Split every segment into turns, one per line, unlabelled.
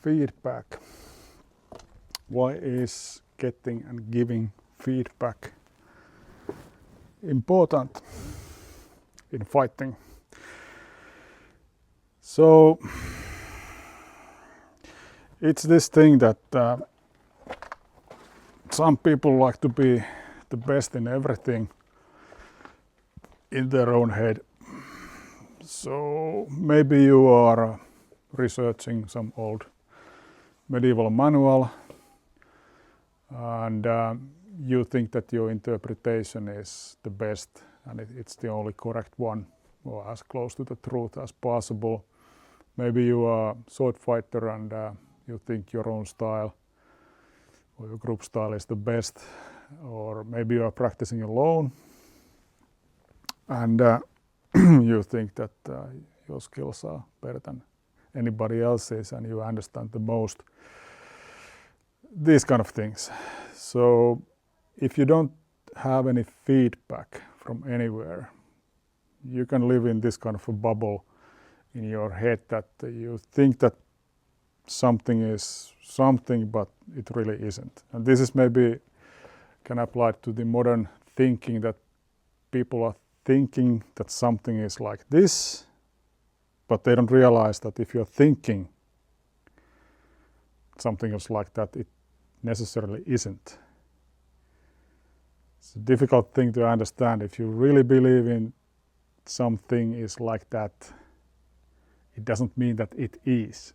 feedback. Why is getting and giving feedback important in fighting? So it's this thing that some people like to be the best in everything in their own head. So maybe you are researching some old medieval manual and you think that your interpretation is the best and it's the only correct one or as close to the truth as possible. Maybe you are a sword fighter and you think your own style or your group style is the best, or maybe you are practicing alone and you think that your skills are better than anybody else's and you understand the most. These kind of things. So if you don't have any feedback from anywhere, you can live in this kind of a bubble in your head that you think that something is something, but it really isn't. And this is maybe can apply to the modern thinking, that people are thinking that something is like this, but they don't realize that if you're thinking something else like that, it necessarily isn't. It's a difficult thing to understand. If you really believe in something is like that, it doesn't mean that it is.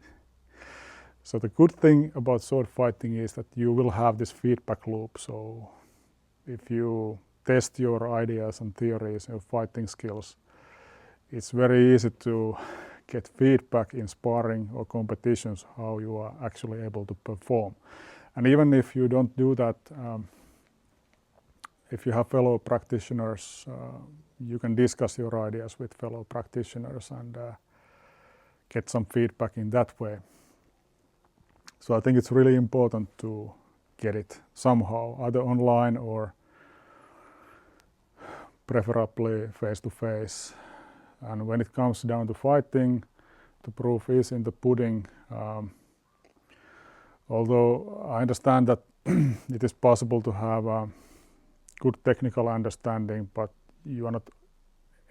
So the good thing about sword fighting is that you will have this feedback loop. So if you test your ideas and theories and fighting skills, it's very easy to get feedback in sparring or competitions how you are actually able to perform. And even if you don't do that, if you have fellow practitioners, you can discuss your ideas with fellow practitioners and get some feedback in that way. So I think it's really important to get it somehow, either online or preferably face-to-face. And when it comes down to fighting, the proof is in the pudding. Although I understand that it is possible to have a good technical understanding, but you are not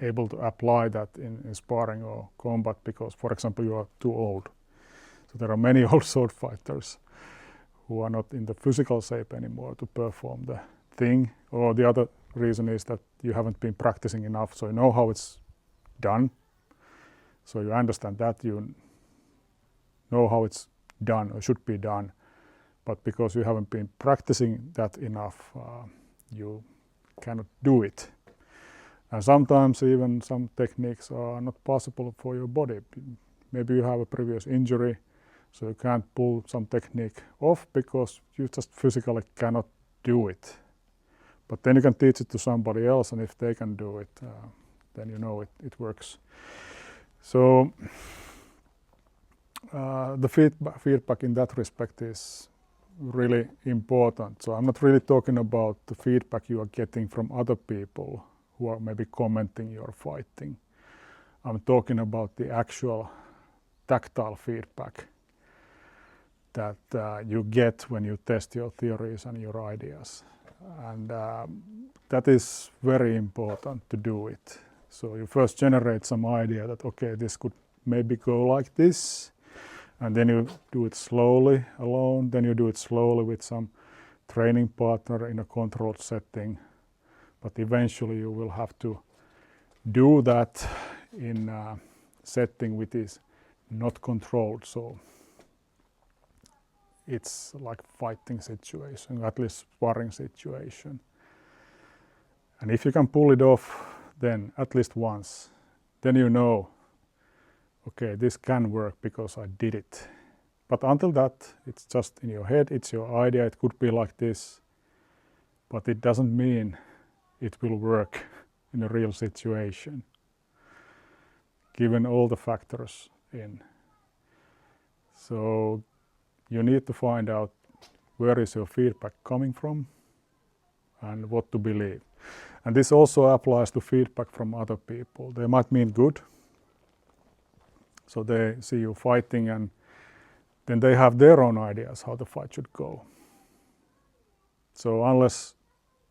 able to apply that in sparring or combat because, for example, you are too old. So there are many old sword fighters who are not in the physical shape anymore to perform the thing. Or the other reason is that you haven't been practicing enough, so you know how it's done. So you understand that, you know how it's done or should be done. But because you haven't been practicing that enough, you cannot do it. And sometimes even some techniques are not possible for your body. Maybe you have a previous injury, so you can't pull some technique off because you just physically cannot do it. But then you can teach it to somebody else, and if they can do it, then you know it works. So the feedback in that respect is really important. So I'm not really talking about the feedback you are getting from other people who are maybe commenting your fighting. I'm talking about the actual tactile feedback that you get when you test your theories and your ideas. And that is very important to do it. So you first generate some idea that, okay, this could maybe go like this, and then you do it slowly alone, then you do it slowly with some training partner in a controlled setting, but eventually you will have to do that in a setting which is not controlled. So it's like fighting situation, at least sparring situation. And if you can pull it off, then at least once, then you know, okay, this can work because I did it. But until that, it's just in your head, it's your idea, it could be like this, but it doesn't mean it will work in a real situation, given all the factors in. So you need to find out where is your feedback coming from and what to believe. And this also applies to feedback from other people. They might mean good. So they see you fighting and then they have their own ideas how the fight should go. So unless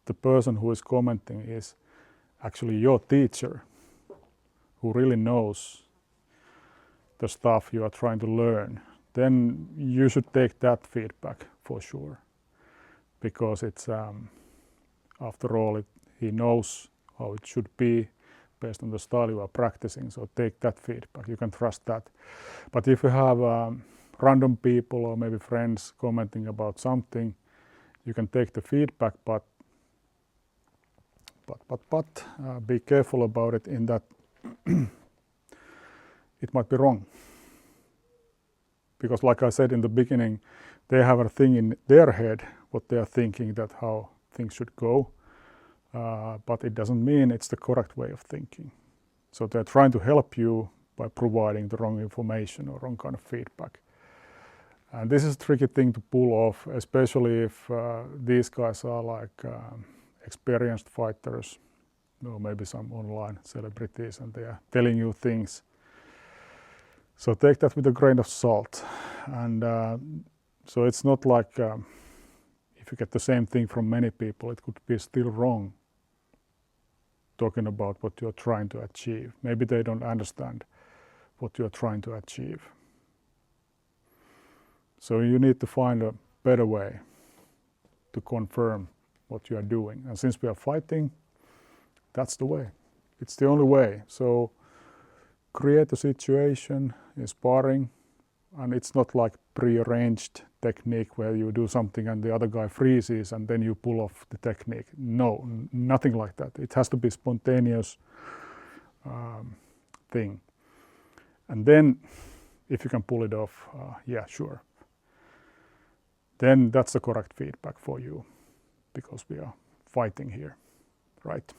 the person who is commenting is actually your teacher, who really knows the stuff you are trying to learn, then you should take that feedback for sure, because it's after all he knows how it should be based on the style you are practicing. So take that feedback, you can trust that. But if you have random people or maybe friends commenting about something, you can take the feedback, but be careful about it in that it might be wrong. Because like I said in the beginning, they have a thing in their head, what they are thinking that how things should go, but it doesn't mean it's the correct way of thinking. So they're trying to help you by providing the wrong information or wrong kind of feedback. And this is a tricky thing to pull off, especially if these guys are like experienced fighters, or maybe some online celebrities, and they are telling you things. So take that with a grain of salt. And so it's not like if you get the same thing from many people, it could be still wrong talking about what you're trying to achieve. Maybe they don't understand what you're trying to achieve. So you need to find a better way to confirm what you are doing. And since we are fighting, that's the way. It's the only way. So create a situation in sparring, and it's not like pre-arranged technique where you do something and the other guy freezes and then you pull off the technique. No, nothing like that. It has to be spontaneous thing. And then if you can pull it off, yeah, sure. Then that's the correct feedback for you, because we are fighting here, right?